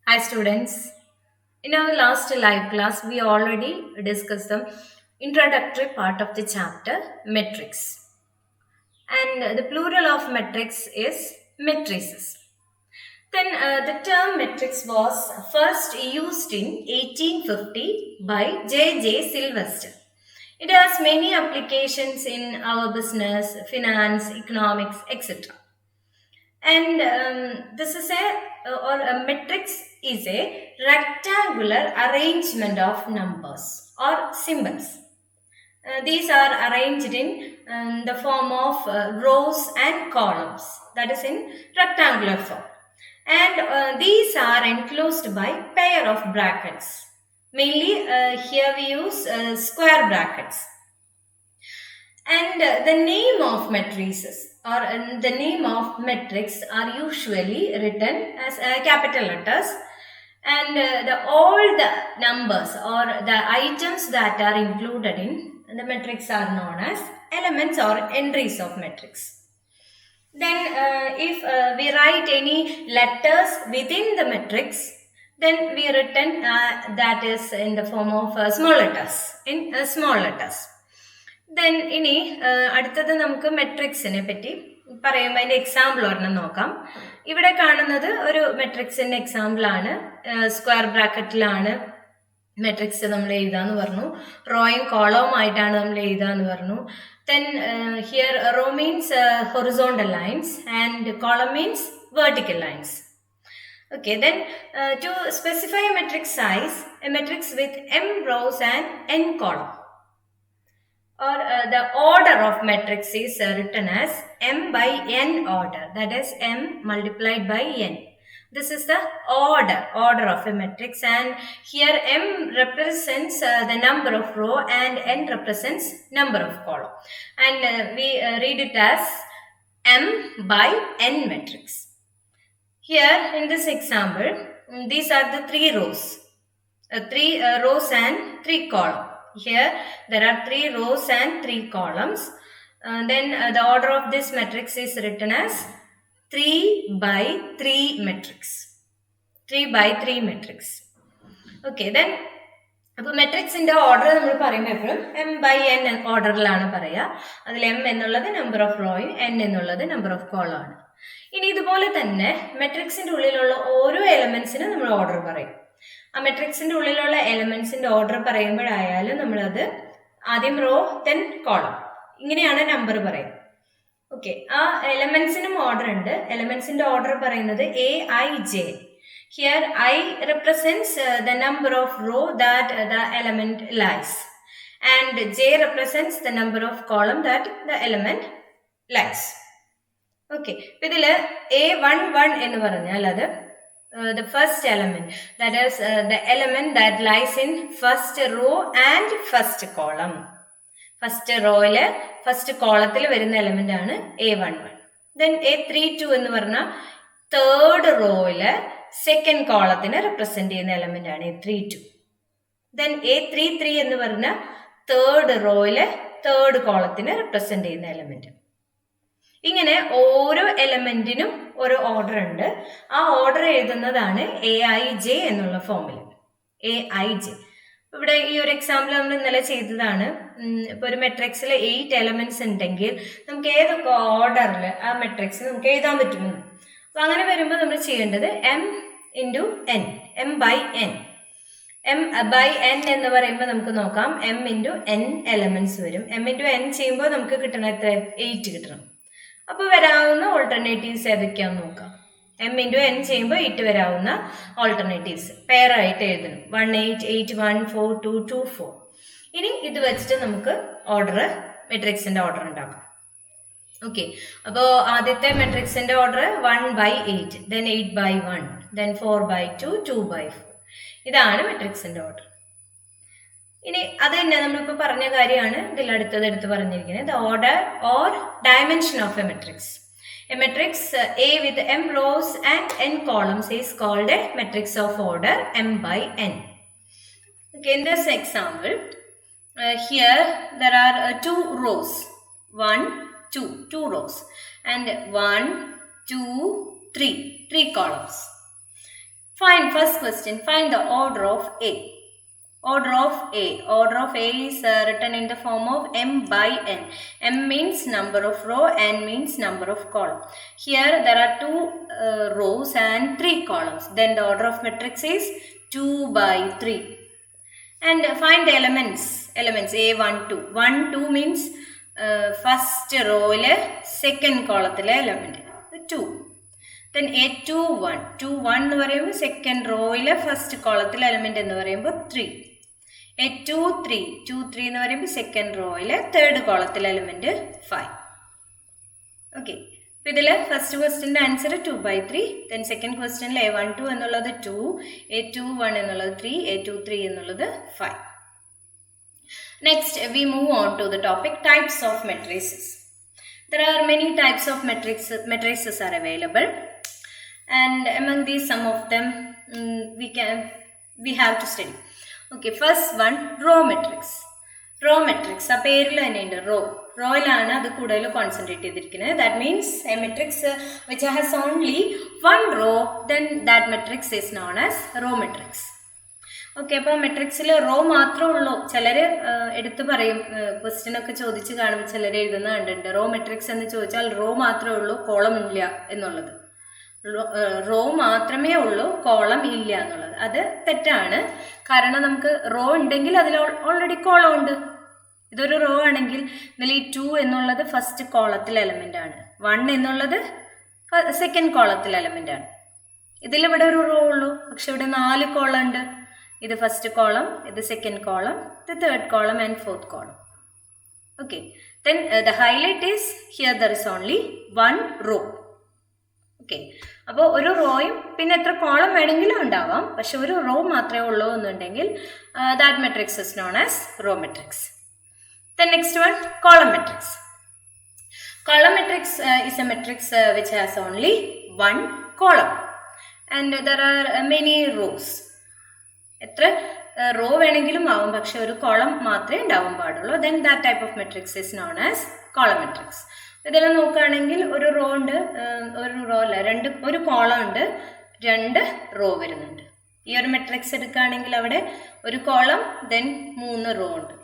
Hi students. In our last live class, we already discussed the introductory part of the chapter metrics. And the plural of metrics is matrices. Then the term metrics was first used in 1850 by J. Sylvester. It has many applications in our business, finance, economics, etc. And this is a matrix is a rectangular arrangement of numbers or symbols. These are arranged in the form of rows and columns, that is in rectangular form. And these are enclosed by pair of brackets. Mainly here we use square brackets. And the name of matrices or the name of metrics are usually written as capital letters, and all the numbers or the items that are included in the matrix are known as elements or entries of matrix. Then if we write any letters within the matrix, then we written that is in the form of small letters. Then ഇനി അടുത്തത് നമുക്ക് മെട്രിക്സിനെ പറ്റി പറയുമ്പോൾ അതിന്റെ example ഒരെണ്ണം നോക്കാം. ഇവിടെ കാണുന്നത് ഒരു മെട്രിക്സിന്റെ എക്സാമ്പിൾ ആണ്. സ്ക്വയർ ബ്രാക്കറ്റിലാണ് മെട്രിക്സ് നമ്മൾ എഴുതാന്ന് പറഞ്ഞു. റോയും കോളവും ആയിട്ടാണ് നമ്മൾ എഴുതാന്ന് പറഞ്ഞു. Then here row means horizontal lines and column means vertical lines. Okay, then to specify a matrix size, a matrix with m rows and n column, or the order of matrix is written as m by n order, that is m multiplied by n. This is the order of a matrix, and here m represents the number of row and n represents number of column, and we read it as m by n matrix. Here in this example, these are the three rows and three columns. Here there are 3 rows and 3 columns. Then the order of this matrix is written as 3 by 3 matrix. 3 by 3 matrix. Okay, then അപ്പോൾ മെട്രിക്സിന്റെ order നമ്മൾ പറയുമ്പോൾ എപ്പോഴും M by N ഓർഡറിലാണ് പറയുക. അതിൽ M എന്നുള്ളത് number of റോയും N എന്നുള്ളത് number of column ആണ്. ഇനി ഇതുപോലെ തന്നെ മെട്രിക്സിന്റെ ഉള്ളിലുള്ള ഓരോ എലമെന്റ്സിനും നമ്മൾ ഓർഡർ പറയും. ആ മെട്രിക്സിന്റെ ഉള്ളിലുള്ള എലമെന്റ്സിന്റെ ഓർഡർ പറയുമ്പോഴായാലും നമ്മളത് ആദ്യം റോ ദെൻ കോളം ഇങ്ങനെയാണ് നമ്പർ പറയും. ഓക്കെ, ആ എലമെന്റ്സിനും ഓർഡർ ഉണ്ട്. എലമെന്റ്സിന്റെ ഓർഡർ പറയുന്നത് A I J. Here I represents the number of row that the element lies, and j represents the number of column that the element lies. Okay, ഇതില് A11 എന്ന് പറഞ്ഞാൽ അത് the first element, that is the element that lies in first row and first column. First rowയില് first കോളത്തിൽ വരുന്ന element ആണ് A11. Then A32 എന്ന് പറഞ്ഞാൽ third റോയില് second കോളത്തിനെ represent ചെയ്യുന്ന എലമെന്റ് ആണ് A32. Then A33 എന്ന് പറഞ്ഞാൽ തേർഡ് റോയില് തേർഡ് കോളത്തിനെ റെപ്രസെന്റ് ചെയ്യുന്ന എലമെന്റ്. ഇങ്ങനെ ഓരോ എലമെന്റിനും ഒരു ഓർഡർ ഉണ്ട്. ആ ഓർഡർ എഴുതുന്നതാണ് AIJ എന്നുള്ള ഫോമിൽ. AIJ. ഇവിടെ ഈ ഒരു എക്സാമ്പിൾ നമ്മൾ ഇന്നലെ ചെയ്തതാണ്. ഇപ്പൊ ഒരു മെട്രിക്സിൽ 8 എലമെന്റ്സ് ഉണ്ടെങ്കിൽ നമുക്ക് ഏതൊക്കെ ഓർഡറിൽ ആ മെട്രിക്സ് നമുക്ക് എഴുതാൻ പറ്റുമെന്ന്. അപ്പൊ അങ്ങനെ വരുമ്പോൾ നമ്മൾ ചെയ്യേണ്ടത് m into n, m by n. m by n എന്ന് പറയുമ്പോൾ നമുക്ക് നോക്കാം m ഇൻറ്റു n എലമെന്റ്സ് വരും. m ഇൻറ്റു n ചെയ്യുമ്പോൾ നമുക്ക് കിട്ടണം എത്ര? 8 കിട്ടണം. അപ്പോൾ വരാവുന്ന ഓൾട്ടർനേറ്റീവ്സ് ഏതൊക്കെയാണെന്ന് നോക്കാം. m ഇൻറ്റു n ചെയ്യുമ്പോൾ 8 വരാവുന്ന ഓൾട്ടർനേറ്റീവ്സ് പെയർ ആയിട്ട് എഴുതണം. 1 8 8 1 4 2 2 4. ഇനി ഇത് വെച്ചിട്ട് നമുക്ക് മെട്രിക്സിന്റെ ഓർഡർ ഉണ്ടാക്കാം. ഓക്കെ, അപ്പോൾ ആദ്യത്തെ മെട്രിക്സിന്റെ order 1 by 8, then 8 by 1, then 4 by 2, 2 by 4. ഇതാണ് മെട്രിക്സിന്റെ ഓർഡർ. ഇനി അത് തന്നെ നമ്മളിപ്പോൾ പറഞ്ഞ കാര്യമാണ് ഇതിൽ എടുത്ത് പറഞ്ഞിരിക്കുന്നത്. The order or dimension of a matrix. A matrix A with m rows and n columns is called a matrix of order m by n. Okay, in this example, here there are 2 rows. 1, 2 rows, and 1, 2, 3 columns. First question, find the order of A. Order of A is written in the form of m by n. M means number of row, n means number of column. Here there are 2 rows and 3 columns. Then the order of matrix is 2 by 3. And find the elements A1, 2. 1, 2 means first row second column element 2. Then A2, 1. 2, 1 എന്ന് പറയുമ്പോൾ second row first column element എന്ന് പറയുമ്പോൾ 3. A2, 3. 2, 3 എന്ന് പറയുമ്പോൾ second row third column element 5. Okay. അപ്പോൾ ഇതിൽ first ക്വസ്റ്റ്യൻ്റെ answer 2 by 3. Then second ക്വസ്റ്റ്യനിൽ A1, 2 എന്നുള്ളത് 2, A2, 1 എന്നുള്ളത് 3, A2, 3 എന്നുള്ളത് 5. Next, we move on to the topic types of matrices. There are many types of matrices are available, and among these some of them we have to study. Okay, first one, row matrix. Row matrix, ആ പേരിൽ തന്നെയുണ്ട് റോയിലാണ് അത് കൂടുതൽ concentrate ചെയ്തിരിക്കുന്നത്. That means A matrix which has only 1 row, then that matrix is known as row matrix. Okay, അപ്പോൾ മെട്രിക്സിൽ raw മാത്രമേ ഉള്ളൂ. ചിലർ എടുത്തു പറയും, ക്വസ്റ്റ്യൻ ഒക്കെ ചോദിച്ച് കാണുമ്പോൾ ചിലർ എഴുതുന്ന കണ്ടിട്ടുണ്ട്, റോ മെട്രിക്സ് എന്ന് ചോദിച്ചാൽ റോ മാത്രമേ ഉള്ളൂ, കോളം ഇല്ല എന്നുള്ളത്. റോ മാത്രമേ ഉള്ളൂ, കോളം ഇല്ല എന്നുള്ളത് അത് തെറ്റാണ്. കാരണം നമുക്ക് റോ ഉണ്ടെങ്കിൽ അതിൽ ഓൾറെഡി കോളം ഉണ്ട്. ഇതൊരു റോ ആണെങ്കിൽ ഇതിൽ ഈ 2 എന്നുള്ളത് ഫസ്റ്റ് കോളത്തിൽ എലമെന്റ് ആണ്, 1 എന്നുള്ളത് സെക്കൻഡ് കോളത്തിൽ എലമെന്റ് ആണ്. ഇതിലിവിടെ ഒരു റോ ഉള്ളൂ, പക്ഷെ ഇവിടെ 4 കോളം ഉണ്ട്. ഇത് ഫസ്റ്റ് കോളം, ഇത് സെക്കൻഡ് കോളം, ഇത് third column and fourth column. Okay, then the highlight is here there is only 1 row. Okay, അപ്പോൾ ഒരു റോയും പിന്നെ എത്ര കോളം വേണമെങ്കിലും ഉണ്ടാവാം, പക്ഷെ ഒരു റോ മാത്രമേ ഉള്ളൂ എന്നുണ്ടെങ്കിൽ that matrix is known as raw matrix. Then next one, column matrix. Column matrix is A matrix which has only 1 column and there are many rose. എത്ര റോ വേണമെങ്കിലും ആവും, പക്ഷെ ഒരു കോളം മാത്രമേ ഉണ്ടാവാൻ പാടുള്ളൂ. Then that type of matrix is known as column matrix. ഇതെല്ലാം നോക്കുകയാണെങ്കിൽ ഒരു റോ ഉണ്ട്, ഒരു റോ അല്ല, ഒരു കോളം ഉണ്ട്, 2 റോ വരുന്നുണ്ട്. ഈ ഒരു മെട്രിക്സ് എടുക്കുകയാണെങ്കിൽ അവിടെ ഒരു കോളം, ദെൻ 3 റോ ഉണ്ട്.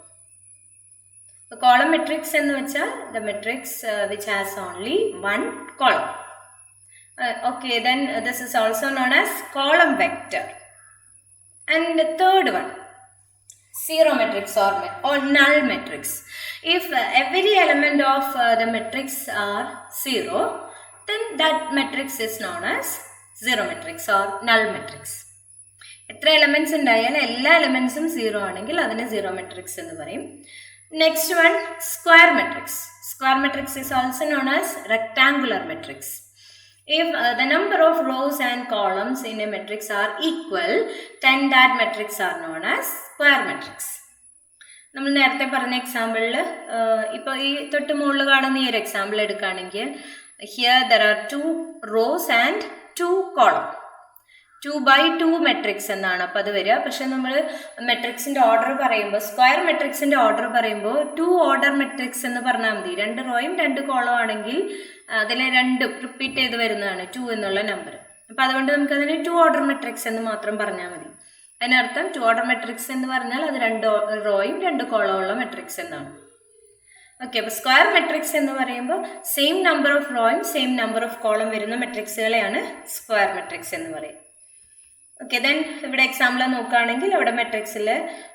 കോളം മെട്രിക്സ് എന്ന് വെച്ചാൽ the matrix which has only 1 column. Okay, then this is also known as column vector. And the third one, zero matrix or null matrix. If every element of the matrix are 0, then that matrix is known as zero matrix or null matrix. എത്ര elements ഉണ്ടായാലും എല്ലാ എലമെന്റ്സും 0 ആണെങ്കിൽ അതിനെ zero matrix എന്ന് പറയും. Next one, square matrix. Square matrix is also known as rectangular matrix. If the number of rows and columns in a matrix are equal, then that matrix are known as square matrix. നമ്മൾ നേരത്തെ പറഞ്ഞ എക്സാമ്പിളിൽ ഇപ്പോൾ ഈ തൊട്ട് മുകളിൽ കാണുന്ന ഈ ഒരു എക്സാമ്പിൾ എടുക്കുകയാണെങ്കിൽ here there are 2 rows and 2 column. 2 by 2 matrix എന്നാണ് അപ്പോൾ അത് വരിക. പക്ഷെ നമ്മൾ മെട്രിക്സിൻ്റെ ഓർഡർ പറയുമ്പോൾ, സ്ക്വയർ മെട്രിക്സിൻ്റെ ഓർഡർ പറയുമ്പോൾ 2 order മെട്രിക്സ് എന്ന് പറഞ്ഞാൽ മതി. 2 റോയും 2 കോളവും ആണെങ്കിൽ അതിൽ 2 റിപ്പീറ്റ് ചെയ്ത് വരുന്നതാണ് 2 എന്നുള്ള നമ്പർ. അപ്പോൾ അതുകൊണ്ട് നമുക്കതിന് 2 order മെട്രിക്സ് എന്ന് മാത്രം പറഞ്ഞാൽ മതി. അതിനർത്ഥം 2 order മെട്രിക്സ് എന്ന് പറഞ്ഞാൽ അത് 2 റോയും 2 കോളവും ഉള്ള മെട്രിക്സ് എന്നാണ്. ഓക്കെ, അപ്പോൾ സ്ക്വയർ മെട്രിക്സ് എന്ന് പറയുമ്പോൾ സെയിം നമ്പർ ഓഫ് റോയും സെയിം നമ്പർ ഓഫ് കോളം വരുന്ന മെട്രിക്സുകളെയാണ് സ്ക്വയർ മെട്രിക്സ് എന്ന് പറയും. ഓക്കെ, ദെൻ ഇവിടെ എക്സാമ്പിൾ നോക്കുകയാണെങ്കിൽ ഇവിടെ മെട്രിക്സിൽ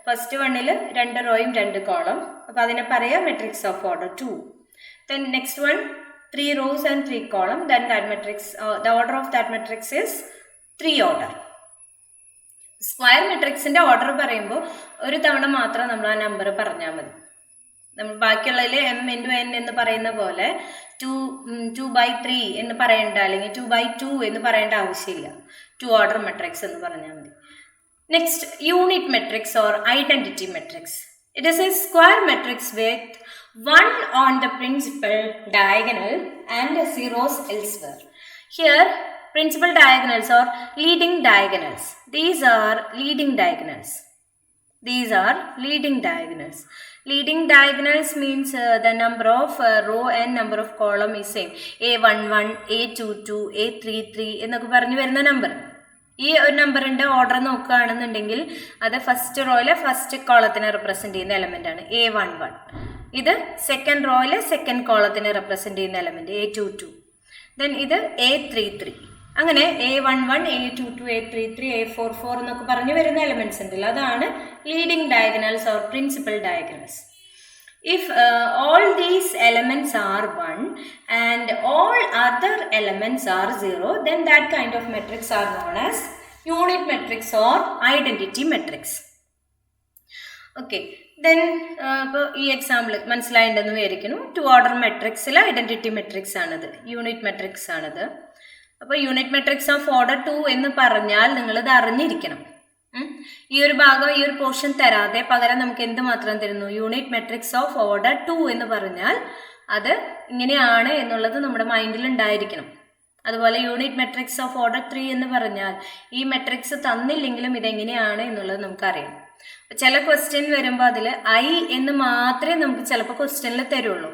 ഫസ്റ്റ് വണ്ണിൽ 2 റോയും 2 കോളം, അപ്പോൾ അതിനെ പറയാം matrix of order 2. Then next one, 3 rows and 3 column, then that matrix, the order of that matrix is 3 order. Square മെട്രിക്സിന്റെ ഓർഡർ പറയുമ്പോൾ ഒരു തവണ മാത്രം നമ്മൾ ആ നമ്പർ പറഞ്ഞാൽ മതി. നമ്മൾ ബാക്കിയുള്ളതിൽ m into n എന്ന് പറയുന്ന പോലെ 2 by 3 എന്ന് പറയേണ്ട, അല്ലെങ്കിൽ 2 by 2 എന്ന് പറയേണ്ട ആവശ്യമില്ല. 2 order മെട്രിക്സ് എന്ന് പറഞ്ഞാൽ മതി. Next, unit matrix or identity matrix. It is A square matrix with 1 on the principal diagonal and 0s elsewhere. Here, principal diagonals or leading diagonals. These are leading diagonals. Leading diagonals means the number of row and number of column is same. A11, A22, A33 എന്നൊക്കെ പറഞ്ഞു വരുന്ന number. ഈ ഒരു നമ്പറിന്റെ order നോക്കുകയാണെന്നുണ്ടെങ്കിൽ അത് first റോയിലെ first കോളത്തിനെ represent ചെയ്യുന്ന element ആണ് A11. ഇത് സെക്കൻഡ് റോയിലെ സെക്കൻഡ് കോളത്തിനെ റെപ്രസെന്റ് ചെയ്യുന്ന എലമെന്റ് A22. ദെൻ ഇത് A33. അങ്ങനെ A11, A22, A33, A44 എന്നൊക്കെ പറഞ്ഞു വരുന്ന എലമെന്റ്സ് ഉണ്ടല്ലോ, അതാണ് leading diagonals or principal diagonals. If all these elements are 1 and all other elements are 0, then that kind of matrix are known as unit matrix or identity matrix. Okay, then ഈ example മനസ്സിലായിട്ടുണ്ടെന്ന് വിചാരിക്കുന്നു. 2 order matrixൽ identity matrix ആണിത്, unit matrix ആണിത്. അപ്പോൾ unit matrix of order 2 എന്ന് പറഞ്ഞാൽ നിങ്ങളിത് അറിഞ്ഞിരിക്കണം. ഈ ഒരു ഭാഗം, ഈ ഒരു പോർഷൻ തരാതെ പകരം നമുക്ക് എന്ത് മാത്രം തരുന്നു? യൂണിറ്റ് മെട്രിക്സ് ഓഫ് ഓർഡർ 2 എന്ന് പറഞ്ഞാൽ അത് ഇങ്ങനെയാണ് എന്നുള്ളത് നമ്മുടെ മൈൻഡിൽ ഉണ്ടായിരിക്കണം. അതുപോലെ യൂണിറ്റ് മെട്രിക്സ് ഓഫ് ഓർഡർ 3 എന്ന് പറഞ്ഞാൽ ഈ മെട്രിക്സ് തന്നില്ലെങ്കിലും ഇതെങ്ങനെയാണ് എന്നുള്ളത് നമുക്കറിയാം. ചില ക്വസ്റ്റ്യൻ വരുമ്പോൾ അതിൽ I എന്ന് മാത്രമേ നമുക്ക് ചിലപ്പോൾ ക്വസ്റ്റ്യനിൽ തരുള്ളൂ.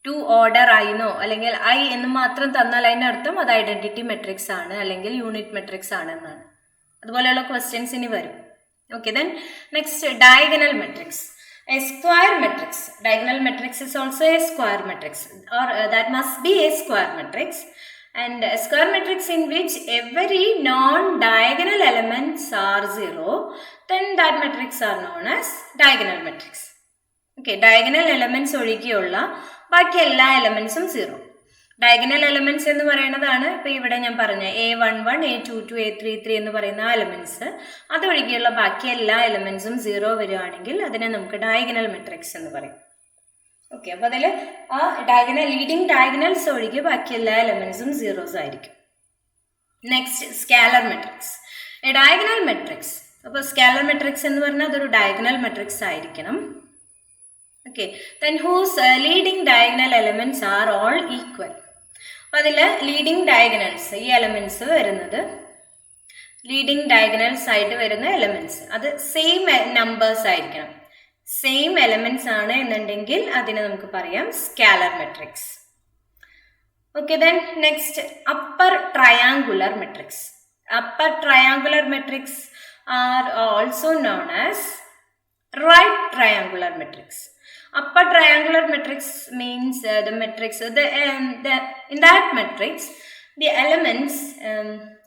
2 ഓർഡർ ആയിന്നോ അല്ലെങ്കിൽ I എന്ന് മാത്രം തന്നാൽ അതിൻ്റെ അർത്ഥം അത് ഐഡന്റിറ്റി മെട്രിക്സ് ആണ് അല്ലെങ്കിൽ യൂണിറ്റ് മെട്രിക്സ് ആണ് എന്നാണ്. അതുപോലെയുള്ള ക്വസ്റ്റ്യൻസ് ഇനി വരും. Okay, then next diagonal matrix. A square matrix. Diagonal matrix is also a square matrix, or that must be a square matrix. And a square matrix in which every non-diagonal elements are 0, then that matrix are known as diagonal matrix. Okay, diagonal elements ഒഴികെയുള്ള ബാക്കി എല്ലാ എലമെന്റ്സും 0. Diagonal elements എന്ന് പറയുന്നതാണ് ഇപ്പൊ ഇവിടെ ഞാൻ പറഞ്ഞ A11, A22, A33 എന്ന് പറയുന്ന എലമെന്റ്സ്. അതൊഴികെയുള്ള ബാക്കി എല്ലാ എലമെന്റ്സും 0 വരികയാണെങ്കിൽ അതിനെ നമുക്ക് ഡയഗണൽ മെട്രിക്സ് എന്ന് പറയും. ഓക്കെ, അപ്പൊ അതിൽ ആ ഡയഗണൽ ലീഡിംഗ് ഡയഗണൽസ് ഒഴികെ ബാക്കി എല്ലാ എലമെന്റ്സും 0s ആയിരിക്കും. Next scalar matrix. A diagonal matrix. അപ്പോൾ സ്കാലർ മെട്രിക്സ് എന്ന് പറഞ്ഞാൽ അതൊരു ഡയഗണൽ മെട്രിക്സ് ആയിരിക്കണം. Okay, then whose leading diagonal elements are all equal. അപ്പോൾ അതിൽ ലീഡിംഗ് ഡയഗണൽസ്, ഈ എലമെന്റ്സ് വരുന്നത് ലീഡിംഗ് ഡയഗണൽസ് ആയിട്ട് വരുന്ന എലമെന്റ്സ് അത് സെയിം നമ്പേഴ്സ് ആയിരിക്കണം. സെയിം എലമെന്റ്സ് ആണ് എന്നുണ്ടെങ്കിൽ അതിനെ നമുക്ക് പറയാം scalar matrix. Okay, then next upper triangular matrix. Upper triangular matrix are also known as right triangular matrix. Upper triangular matrix means the matrix in that matrix the elements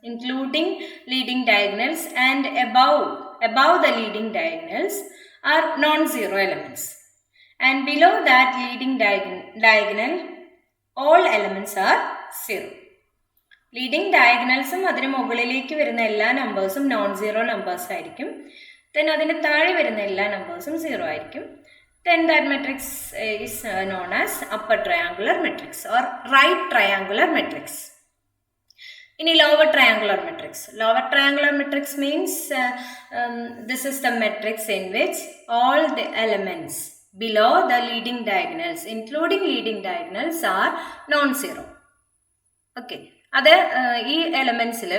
including leading diagonals and above the leading diagonals are non-zero elements, and below that leading diagonal all elements are 0. Leading ഡയഗണൽസും അതിന് മുകളിലേക്ക് വരുന്ന എല്ലാ നമ്പേഴ്സും non zero numbers ആയിരിക്കും. then അതിന് താഴെ വരുന്ന എല്ലാ നമ്പേഴ്സും 0 ആയിരിക്കും. then that matrix is known as upper triangular matrix or right triangular matrix. ഇനി lower triangular matrix. Lower triangular matrix means this is the matrix in which all the elements below the leading diagonals including leading diagonals are non-zero. okay, അത് ഈ എലമെന്റ്സിൽ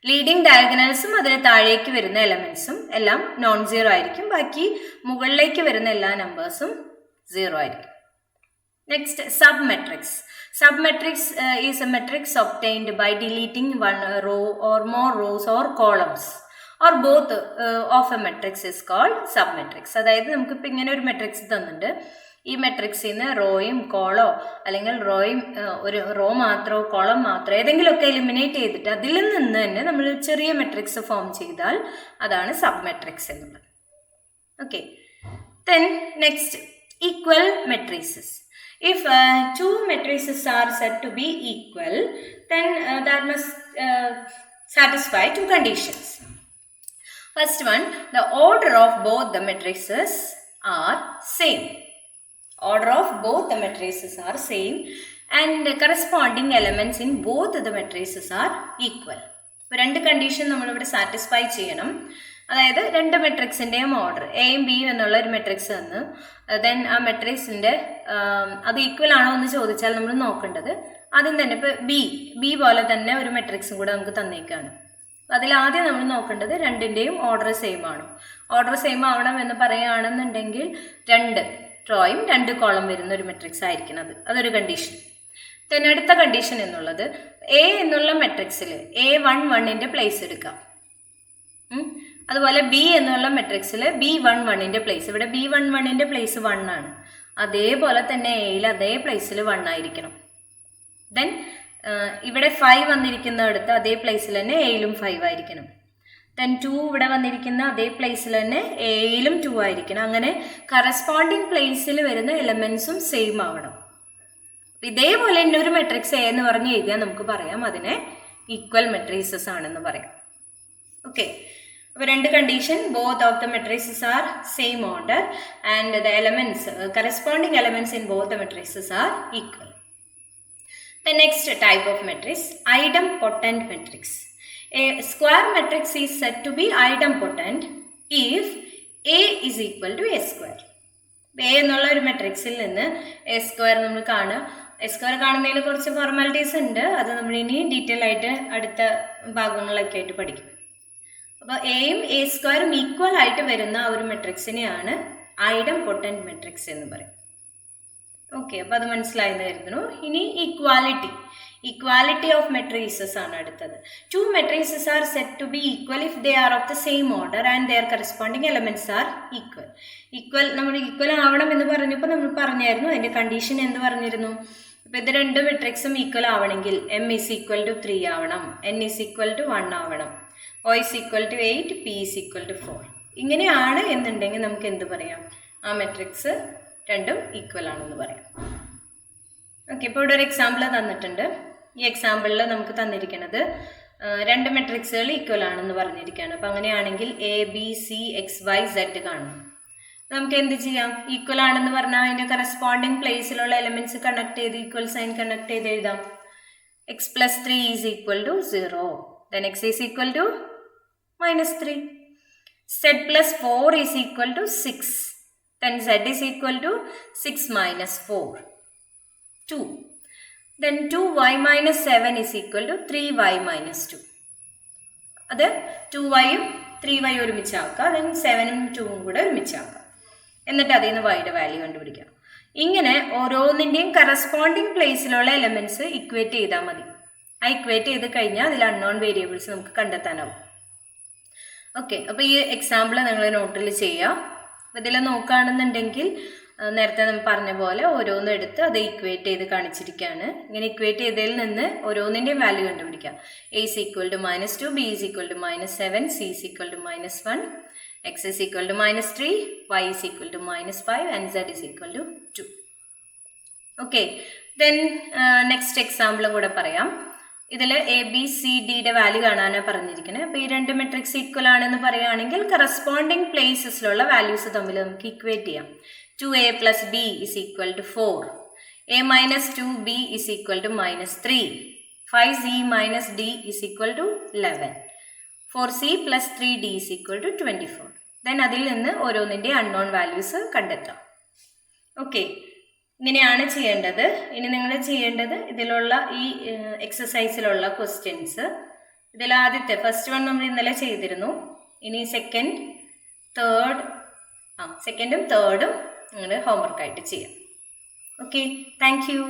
leading ഡയഗണൽസും അതിന് താഴേക്ക് വരുന്ന എലമെന്റ്സും എല്ലാം non zero ആയിരിക്കും. ബാക്കി മുകളിലേക്ക് വരുന്ന എല്ലാ നമ്പേഴ്സും 0 ആയിരിക്കും. Next sub matrix. Sub matrix is a matrix obtained by deleting one row or more rows or columns or both of a matrix is called sub matrix. അതായത് നമുക്കിപ്പോൾ ഇങ്ങനെ ഒരു മെട്രിക്സ് തന്നിട്ടുണ്ട്. ഈ മെട്രിക്സിൽ നിന്ന് റോയും കോളോ അല്ലെങ്കിൽ റോയും ഒരു റോ മാത്രമോ കോളം മാത്രമോ ഏതെങ്കിലുമൊക്കെ എലിമിനേറ്റ് ചെയ്തിട്ട് അതിൽ നിന്ന് തന്നെ നമ്മൾ ചെറിയ മെട്രിക്സ് ഫോം ചെയ്താൽ അതാണ് സബ് മെട്രിക്സ് എന്നുള്ളത്. Okay, then next equal matrices. If two matrices are said to be equal, then that must satisfy two conditions. First one, the order of both the matrices are same. Order of both the matrices are same and the corresponding elements in both the matrices are equal. രണ്ട് condition നമ്മളിവിടെ satisfy ചെയ്യണം. അതായത് രണ്ട് മെട്രിക്സിൻ്റെയും order എയും ബിയും എന്നുള്ള ഒരു matrix തന്നു. ദെൻ ആ മെട്രിക്സിൻ്റെ അത് ഈക്വൽ ആണോ എന്ന് ചോദിച്ചാൽ നമ്മൾ നോക്കേണ്ടത് ആദ്യം തന്നെ ഇപ്പോൾ ബി പോലെ തന്നെ ഒരു മെട്രിക്സും കൂടെ നമുക്ക് തന്നേക്കാണ്. അതിലാദ്യം നമ്മൾ നോക്കേണ്ടത് രണ്ടിൻ്റെയും ഓർഡർ സെയിം ആണോ. ഓർഡർ സെയിം ആവണം എന്ന് പറയുകയാണെന്നുണ്ടെങ്കിൽ 2 റോയും 2 കോളം വരുന്ന ഒരു മെട്രിക്സ് ആയിരിക്കണം. അതൊരു കണ്ടീഷൻ. then അടുത്ത കണ്ടീഷൻ എന്നുള്ളത് എ എന്നുള്ള മെട്രിക്സിൽ A11ന്റെ പ്ലേസ് എടുക്കാം. അതുപോലെ ബി എന്നുള്ള മെട്രിക്സിൽ B11ന്റെ പ്ലേസ്, ഇവിടെ B11ന്റെ പ്ലേസ് 1 ആണ്, അതേപോലെ തന്നെ എയിൽ അതേ പ്ലേസിൽ 1 ആയിരിക്കണം. ദെൻ ഇവിടെ 5 വന്നിരിക്കുന്നിടത്ത് അതേ പ്ലേസിൽ തന്നെ എയിലും 5 ആയിരിക്കണം. ദെൻ 2 ഇവിടെ വന്നിരിക്കുന്ന അതേ പ്ലേസിൽ തന്നെ എയിലും 2 ആയിരിക്കണം. അങ്ങനെ കറസ്പോണ്ടിങ് പ്ലേസിൽ വരുന്ന എലമെന്റ്സും സെയിം ആവണം. ഇതേപോലെ തന്നെ ഒരു മെട്രിക്സ് എ എന്ന് പറഞ്ഞ് എഴുതിയാൽ നമുക്ക് പറയാം അതിനെ ഈക്വൽ മെട്രീസസ് ആണെന്ന് പറയാം. ഓക്കെ, അപ്പോൾ രണ്ട് condition, both of the matrices are same order and the elements corresponding elements in both the matrices are equal. The next type of matrix, idempotent matrix. A square matrix is said to be idempotent if A is equal to A square. A എന്നുള്ള ഒരു മെട്രിക്സിൽ നിന്ന് A square നമ്മൾ കാണുക. A square കാണുന്നതിൽ കുറച്ച് formalities ഉണ്ട്, അത് നമ്മൾ ഇനി ഡീറ്റെയിൽ ആയിട്ട് അടുത്ത ഭാഗങ്ങളൊക്കെ ആയിട്ട് പഠിക്കും. അപ്പോൾ എയും A സ്ക്വയറും ഈക്വൽ ആയിട്ട് വരുന്ന ഒരു മെട്രിക്സിനെയാണ് idempotent മെട്രിക്സ് എന്ന് പറയും. ഓക്കെ, അപ്പോൾ അത് മനസ്സിലായെന്ന് കരുതുന്നു. ഇനി ഇക്വാലിറ്റി ഓഫ് മെട്രീസസ് ആണ് അടുത്തത്. Two matrices are set to be equal if they are of the same order and their corresponding elements are equal. നമ്മൾ ഈക്വൽ ആവണം എന്ന് പറഞ്ഞപ്പോൾ നമ്മൾ പറഞ്ഞായിരുന്നു അതിന്റെ കണ്ടീഷൻ എന്ത് പറഞ്ഞിരുന്നു. ഇപ്പം ഇത് രണ്ട് മെട്രിക്സും ഈക്വൽ ആവണമെങ്കിൽ M ഈസ് ഈക്വൽ ടു 3 ആവണം, N ഈസ് ഈക്വൽ ടു 1 ആവണം, O is equal to 8, P is equal to 4. ഇങ്ങനെയാണ് എന്നുണ്ടെങ്കിൽ നമുക്ക് എന്ത് പറയാം, ആ മെട്രിക്സ് രണ്ടും ഈക്വൽ ആണെന്ന് പറയാം. ഓക്കെ, ഇപ്പോൾ ഇവിടെ ഒരു എക്സാമ്പിൾ തന്നിട്ടുണ്ട്. ഈ എക്സാമ്പിളിൽ നമുക്ക് തന്നിരിക്കുന്നത് രണ്ട് മെട്രിക്സുകൾ ഈക്വൽ ആണെന്ന് പറഞ്ഞിരിക്കുകയാണ്. അപ്പം അങ്ങനെയാണെങ്കിൽ ABCXYZ കാണും. നമുക്ക് എന്ത് ചെയ്യാം, ഈക്വൽ ആണെന്ന് പറഞ്ഞാൽ അതിൻ്റെ കറസ്പോണ്ടിങ് പ്ലേസിലുള്ള എലമെന്റ്സ് കണക്ട് ചെയ്ത് ഈക്വൽ സൈൻ കണക്ട് ചെയ്ത് എഴുതാം. X plus 3 is equal to 0, then X is equal to -3. Z plus 4 is equal to 6, then Z is equal to 6 minus 4, 2. Then 2y minus 7 is equal to 3y minus 2. അത് 2yയും 3y ഒരുമിച്ചാക്കാം, then 7ഉം 2ഉം കൂടെ ഒരുമിച്ചാക്കാം. എന്നിട്ട് അതിൽ നിന്ന് yയുടെ value കണ്ടുപിടിക്കാം. ഇങ്ങനെ ഓരോന്നിൻ്റെയും corresponding പ്ലേസിലുള്ള elements equate ചെയ്താൽ മതി. ആ ഇക്വേറ്റ് ചെയ്ത് കഴിഞ്ഞാൽ അതിൽ അൺനോൺ വേരിയബിൾസ് നമുക്ക് കണ്ടെത്താനാവും. ഓക്കെ, അപ്പോൾ ഈ എക്സാമ്പിൾ നിങ്ങൾ നോട്ടിൽ ചെയ്യുക. അപ്പോൾ ഇതിൽ നോക്കുകയാണെന്നുണ്ടെങ്കിൽ നേരത്തെ നമ്മൾ പറഞ്ഞ പോലെ ഓരോന്നും എടുത്ത് അത് ഇക്വേറ്റ് ചെയ്ത് കാണിച്ചിരിക്കുകയാണ്. ഇങ്ങനെ ഇക്വേറ്റ് ചെയ്തതിൽ നിന്ന് ഓരോന്നിൻ്റെയും വാല്യൂ കണ്ടുപിടിക്കാം. A is equal to -2, B is equal to -7, C is equal to -1, X is equal to -3, Y is equal to -5 and Z is equal to 2. Okay, then next എക്സാമ്പിളും കൂടെ പറയാം. ഇതിൽ ABCDയുടെ വാല്യൂ കാണാനാണ് പറഞ്ഞിരിക്കുന്നത്. അപ്പോൾ ഈ രണ്ട് മെട്രിക്സ് ഈക്വൽ ആണെന്ന് പറയുകയാണെങ്കിൽ കറസ്പോണ്ടിങ് പ്ലേസസിലുള്ള വാല്യൂസ് തമ്മിൽ നമുക്ക് ഇക്വേറ്റ് ചെയ്യാം. 2A plus B is equal to 4, A minus 2B is equal to -3, 5C minus D is equal to 11, 4C plus 3D is equal to 24. Then അതിൽ നിന്ന് ഓരോന്നിൻ്റെ അൺനോൺ വാല്യൂസ് കണ്ടെത്താം. Okay, ഇങ്ങനെയാണ് ചെയ്യേണ്ടത്. ഇനി നിങ്ങൾ ചെയ്യേണ്ടത് ഇതിലുള്ള ഈ എക്സസൈസിലുള്ള ക്വസ്റ്റ്യൻസ്, ഇതിൽ ആദ്യത്തെ ഫസ്റ്റ് വൺ നമ്മൾ ഇന്നലെ ചെയ്തിരുന്നു. ഇനി സെക്കൻഡും തേർഡും നിങ്ങൾ ഹോംവർക്കായിട്ട് ചെയ്യാം. Okay, thank you.